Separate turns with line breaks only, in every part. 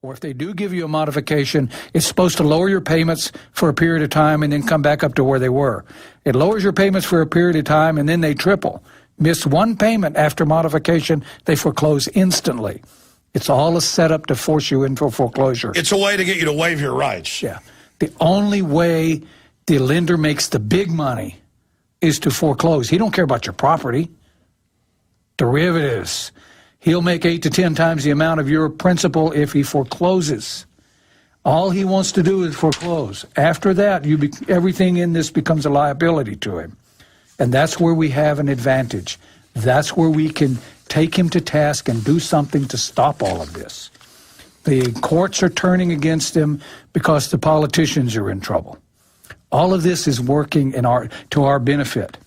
or if they do give you a modification, it's supposed to lower your payments for a period of time and then come back up to where they were. It lowers your payments for a period of time and then they triple. Miss one payment after modification, they foreclose instantly. It's all a setup to force you into foreclosure.
It's a way to get you to waive your rights.
Yeah. The only way the lender makes the big money is to foreclose. He don't care about your property. Derivatives. He'll make 8 to 10 times the amount of your principal if he forecloses. All he wants to do is foreclose. After that, everything in this becomes a liability to him. And that's where we have an advantage. That's where we can take him to task and do something to stop all of this. The courts are turning against him because the politicians are in trouble. All of this is working to our benefit.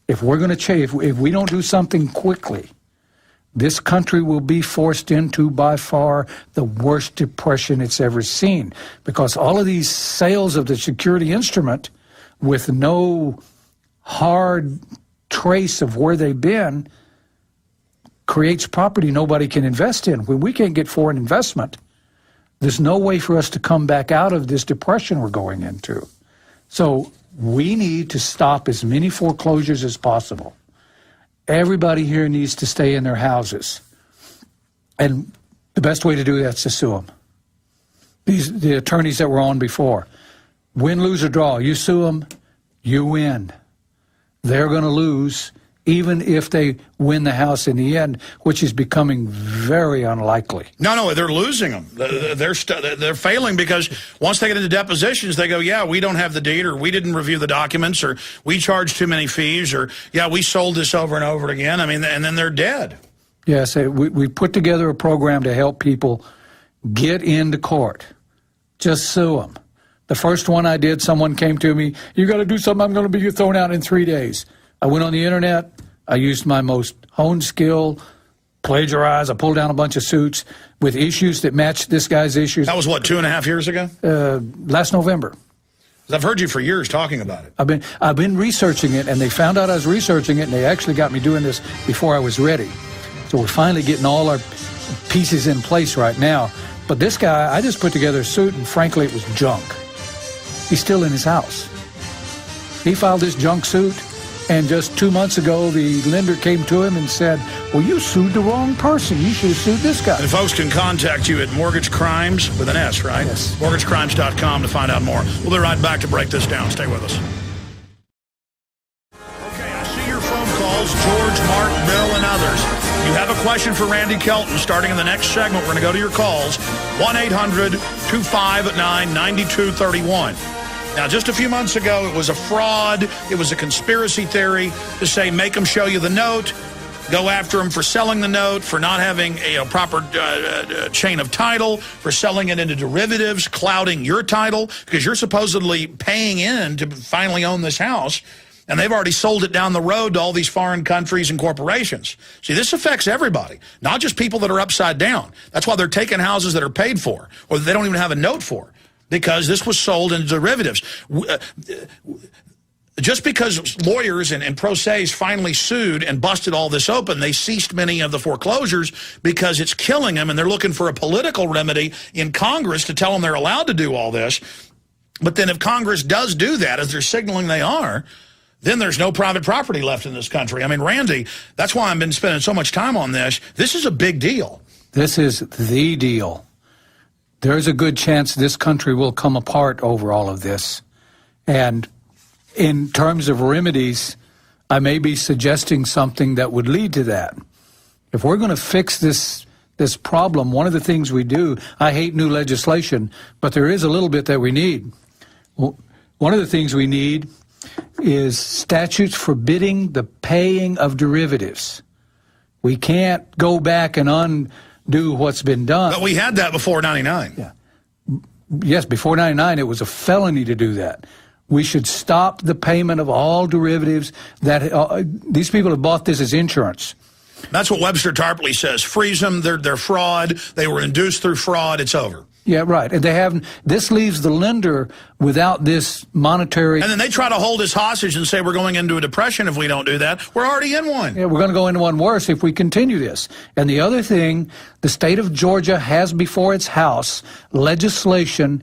If we're going to change, if we don't do something quickly, this country will be forced into, by far, the worst depression it's ever seen. Because all of these sales of the security instrument with no hard trace of where they've been creates property nobody can invest in. When we can't get foreign investment, there's no way for us to come back out of this depression we're going into. So we need to stop as many foreclosures as possible. Everybody here needs to stay in their houses. And the best way to do that is to sue them. The attorneys that were on before. Win, lose, or draw. You sue them, you win. They're going to lose, even if they win the house in the end, which is becoming very unlikely.
No, they're losing them. They're failing because once they get into depositions, they go, yeah, we don't have the deed, or we didn't review the documents, or we charged too many fees, or, yeah, we sold this over and over again. I mean, and then they're dead.
Yes, we put together a program to help people get into court. Just sue them. The first one I did, someone came to me, you got to do something, I'm going to be thrown out in 3 days. I went on the internet, I used my most honed skill, plagiarized, I pulled down a bunch of suits with issues that matched this guy's issues.
That was, what, 2.5 years ago?
Last November.
I've heard you for years talking about it.
I've been researching it, and they found out I was researching it, and they actually got me doing this before I was ready. So we're finally getting all our pieces in place right now. But this guy, I just put together a suit, and frankly, it was junk. He's still in his house. He filed this junk suit, and just 2 months ago, the lender came to him and said, well, you sued the wrong person. You should have sued this guy.
And folks can contact you at Mortgage Crimes with an S, right?
Yes.
MortgageCrimes.com to find out more. We'll be right back to break this down. Stay with us. Okay, I see your phone calls, George, Mark, Bill, and others. You have a question for Randy Kelton. Starting in the next segment, we're going to go to your calls. 1-800-259-9231. Now, just a few months ago, it was a fraud. It was a conspiracy theory to say, make them show you the note, go after them for selling the note, for not having a proper chain of title, for selling it into derivatives, clouding your title, because you're supposedly paying in to finally own this house, and they've already sold it down the road to all these foreign countries and corporations. See, this affects everybody, not just people that are upside down. That's why they're taking houses that are paid for, or that they don't even have a note for, because this was sold into derivatives. Just because lawyers and pro se's finally sued and busted all this open, they ceased many of the foreclosures because it's killing them, and they're looking for a political remedy in Congress to tell them they're allowed to do all this. But then if Congress does do that, as they're signaling they are, then there's no private property left in this country. I mean, Randy, that's why I've been spending so much time on this. This is a big deal.
This is the deal. There's a good chance this country will come apart over all of this. And in terms of remedies, I may be suggesting something that would lead to that. If we're going to fix this problem, one of the things we do, I hate new legislation, but there is a little bit that we need. One of the things we need is statutes forbidding the paying of derivatives. We can't go back and undo what's been done.
But we had that before 99.
Yeah. Yes, before 99, it was a felony to do that. We should stop the payment of all derivatives that these people have bought this as insurance.
That's what Webster Tarpley says. Freeze them. They're fraud. They were induced through fraud. It's over.
Yeah, right. And they haven't. This leaves the lender without this monetary.
And then they try to hold us hostage and say we're going into a depression if we don't do that. We're already in one.
Yeah, we're going to go into one worse if we continue this. And the other thing, the state of Georgia has before its House legislation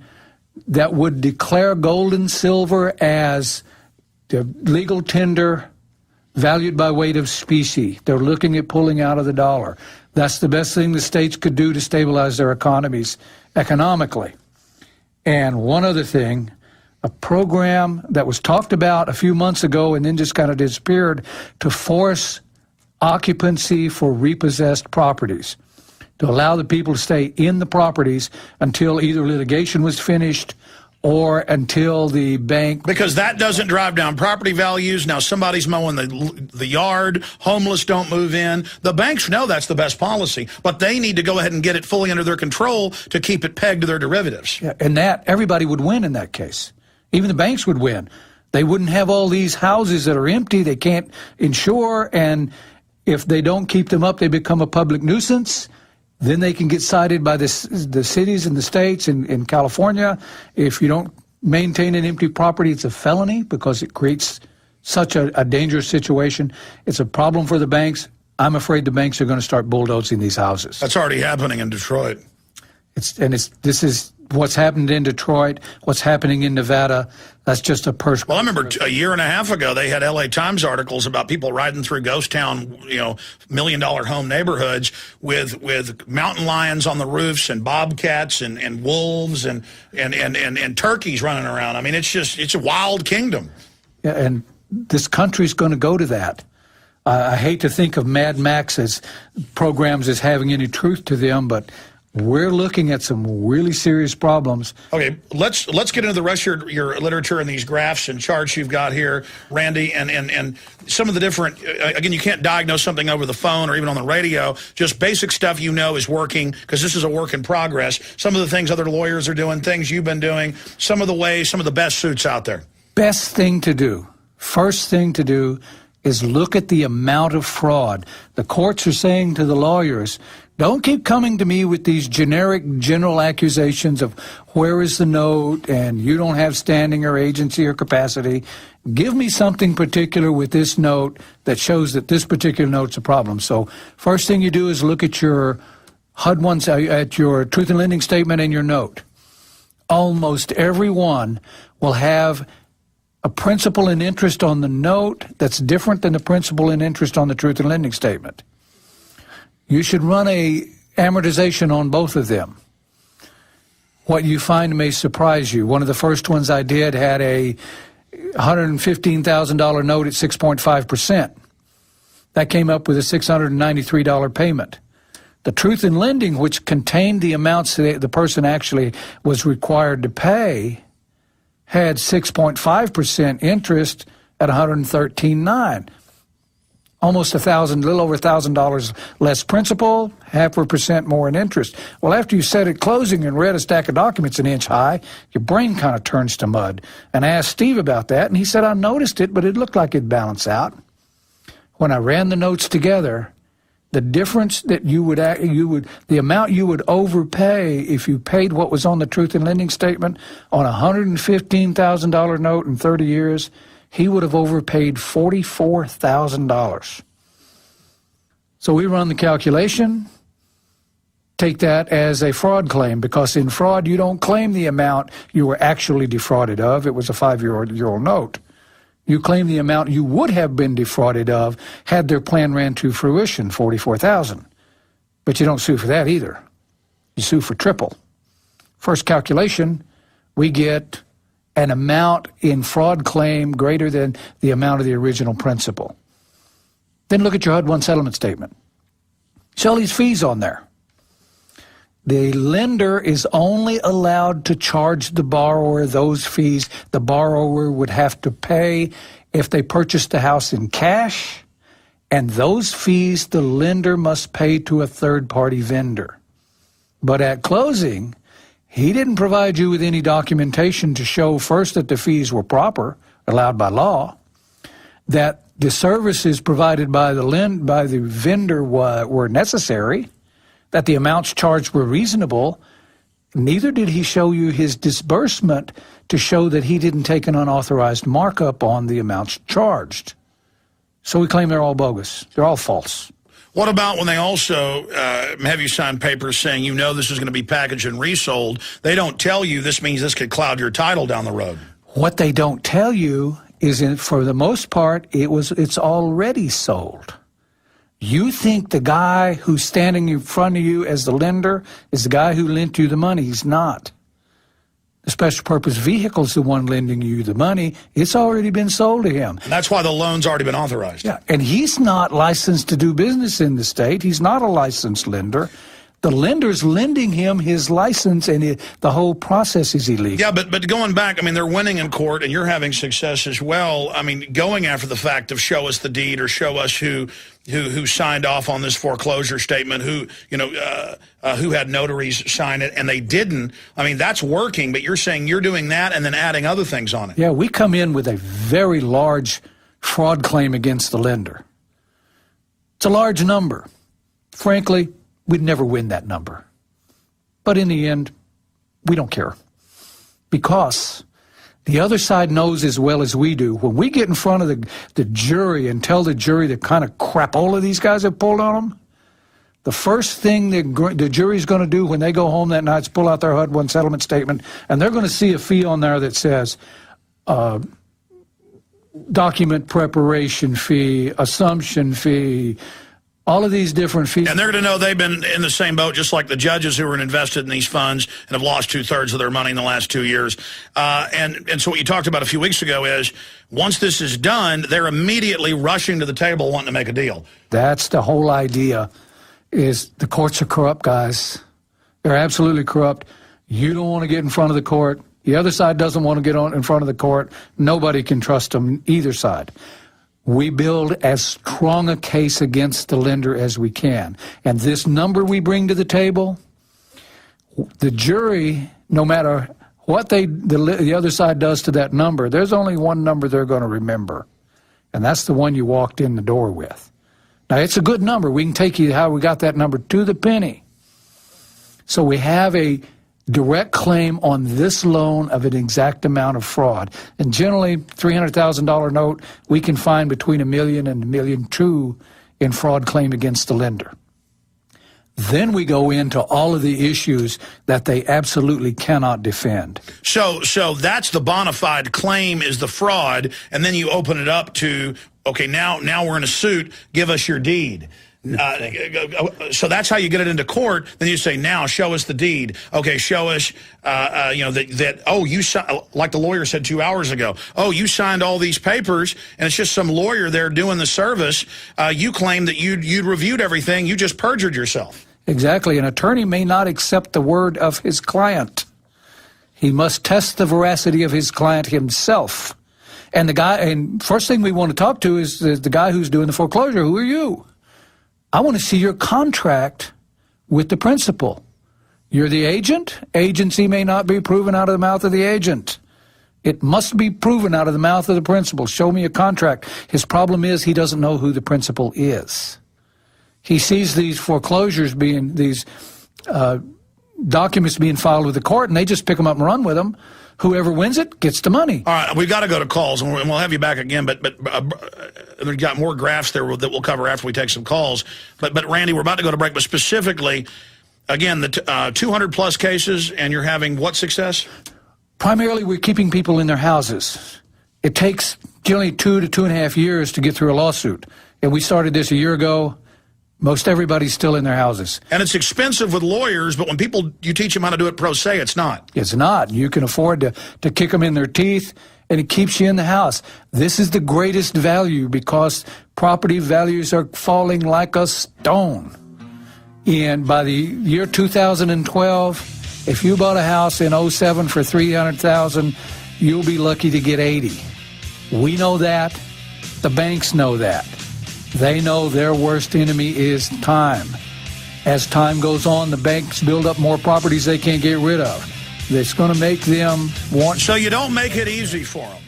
that would declare gold and silver as the legal tender valued by weight of specie. They're looking at pulling out of the dollar. That's the best thing the states could do to stabilize their economies economically. And one other thing, a program that was talked about a few months ago and then just kind of disappeared, to force occupancy for repossessed properties, to allow the people to stay in the properties until either litigation was finished or until the bank...
Because that doesn't drive down property values. Now somebody's mowing the yard, homeless don't move in. The banks know that's the best policy, but they need to go ahead and get it fully under their control to keep it pegged to their derivatives.
Yeah, and that, everybody would win in that case. Even the banks would win. They wouldn't have all these houses that are empty, they can't insure, and if they don't keep them up, they become a public nuisance. Then they can get cited by the cities and the states in California. If you don't maintain an empty property, it's a felony because it creates such a dangerous situation. It's a problem for the banks. I'm afraid the banks are going to start bulldozing these houses.
That's already happening in Detroit.
This is what's happened in Detroit, what's happening in Nevada. That's just a personal.
Well, I remember a year and a half ago, they had LA Times articles about people riding through ghost town, $1 million home neighborhoods with mountain lions on the roofs and bobcats and wolves and turkeys running around. I mean, it's a wild kingdom.
Yeah, and this country's going to go to that. I hate to think of Mad Max as programs as having any truth to them, but we're looking at some really serious problems.
Okay, let's get into the rest of your literature and these graphs and charts you've got here, Randy, and some of the different, again, you can't diagnose something over the phone or even on the radio, just basic stuff is working, because this is a work in progress. Some of the things other lawyers are doing, things you've been doing, some of the best suits out there.
Best thing to do, first thing to do, is look at the amount of fraud. The courts are saying to the lawyers, don't keep coming to me with these general accusations of where is the note and you don't have standing or agency or capacity. Give me something particular with this note that shows that this particular note's a problem. So first thing you do is look at your at your truth in lending statement and your note. Almost everyone will have a principal and interest on the note that's different than the principal and interest on the truth in lending statement. You should run a amortization on both of them. What you find may surprise you. One of the first ones I did had a $115,000 note at 6.5%. That came up with a $693 payment. The truth in lending, which contained the amounts that the person actually was required to pay, had 6.5% interest at $113,900. Almost little over $1,000 less principal, 0.5% more in interest. Well, after you sat at closing and read a stack of documents an inch high, your brain kind of turns to mud. And I asked Steve about that, and he said, I noticed it, but it looked like it'd balance out. When I ran the notes together, the difference that the amount you would overpay if you paid what was on the truth in lending statement on a $115,000 note in 30 years, he would have overpaid $44,000. So we run the calculation, take that as a fraud claim, because in fraud you don't claim the amount you were actually defrauded of. It was a 5-year-old note. You claim the amount you would have been defrauded of had their plan ran to fruition, $44,000. But you don't sue for that either. You sue for triple. First calculation, we get an amount in fraud claim greater than the amount of the original principal. Then look at your HUD-1 settlement statement. Show these fees on there. The lender is only allowed to charge the borrower those fees the borrower would have to pay if they purchased the house in cash, and those fees the lender must pay to a third-party vendor. But at closing, he didn't provide you with any documentation to show first that the fees were proper, allowed by law, that the services provided by the vendor were necessary, that the amounts charged were reasonable, Neither did he show you his disbursement to show that he didn't take an unauthorized markup on the amounts charged. So we claim they're all bogus. They're all false.
What about when they also have you sign papers saying you know this is going to be packaged and resold? They don't tell you this means this could cloud your title down the road.
What they don't tell you is, for the most part, it's already sold. You think the guy who's standing in front of you as the lender is the guy who lent you the money. He's not. The special purpose vehicle is the one lending you the money. It's already been sold to him.
And that's why the loan's already been authorized.
Yeah, and he's not licensed to do business in the state. He's not a licensed lender. The lender's lending him his license, and the whole process is illegal.
Yeah, but going back, I mean, they're winning in court, and you're having success as well. I mean, going after the fact of show us the deed or show us who signed off on this foreclosure statement, who had notaries sign it, and they didn't. I mean, that's working, but you're saying you're doing that and then adding other things on it.
Yeah, we come in with a very large fraud claim against the lender. It's a large number. Frankly, we'd never win that number. But in the end, we don't care. Because the other side knows as well as we do, when we get in front of the jury and tell the jury the kind of crap all of these guys have pulled on them, the first thing the jury's going to do when they go home that night is pull out their HUD-1 settlement statement, and they're going to see a fee on there that says document preparation fee, assumption fee, all of these different fees.
And they're going to know they've been in the same boat, just like the judges who were invested in these funds and have lost 2/3 of their money in the last 2 years. And so what you talked about a few weeks ago is once this is done, they're immediately rushing to the table wanting to make a deal.
That's the whole idea, is the courts are corrupt, guys. They're absolutely corrupt. You don't want to get in front of the court. The other side doesn't want to get in front of the court. Nobody can trust them, either side. We build as strong a case against the lender as we can. And this number we bring to the table, the jury, no matter what the other side does to that number, there's only one number they're going to remember. And that's the one you walked in the door with. Now, it's a good number. We can take you how we got that number to the penny. So we have a direct claim on this loan of an exact amount of fraud. And generally, $300,000 note, we can find between $1 million and $1.2 million in fraud claim against the lender. Then we go into all of the issues that they absolutely cannot defend.
So that's the bona fide claim, is the fraud, and then you open it up to, okay, now we're in a suit, give us your deed. So that's how you get it into court. Then you say, now show us the deed. Okay, show us, like the lawyer said 2 hours ago, oh, you signed all these papers, and it's just some lawyer there doing the service. You claim that you'd reviewed everything. You just perjured yourself.
Exactly. An attorney may not accept the word of his client. He must test the veracity of his client himself. And first thing we want to talk to is the guy who's doing the foreclosure. Who are you? I want to see your contract with the principal. You're the agent. Agency may not be proven out of the mouth of the agent. It must be proven out of the mouth of the principal. Show me a contract. His problem is he doesn't know who the principal is. He sees these foreclosures these documents being filed with the court, and they just pick them up and run with them. Whoever wins it gets the money. All
right, we've got to go to calls, and we'll have you back again, but we've got more graphs there that we'll cover after we take some calls. But Randy, we're about to go to break, but specifically, again, the 200-plus cases, and you're having what success?
Primarily, we're keeping people in their houses. It takes generally 2 to 2.5 years to get through a lawsuit. And we started this a year ago. Most everybody's still in their houses.
And it's expensive with lawyers, but when you teach them how to do it pro se, it's not.
It's not. You can afford to kick them in their teeth, and it keeps you in the house. This is the greatest value because property values are falling like a stone. And by the year 2012, if you bought a house in 07 for $300,000, you'll be lucky to get 80. We know that. The banks know that. They know their worst enemy is time. As time goes on, the banks build up more properties they can't get rid of. It's going to make them want...
So you don't make it easy for them.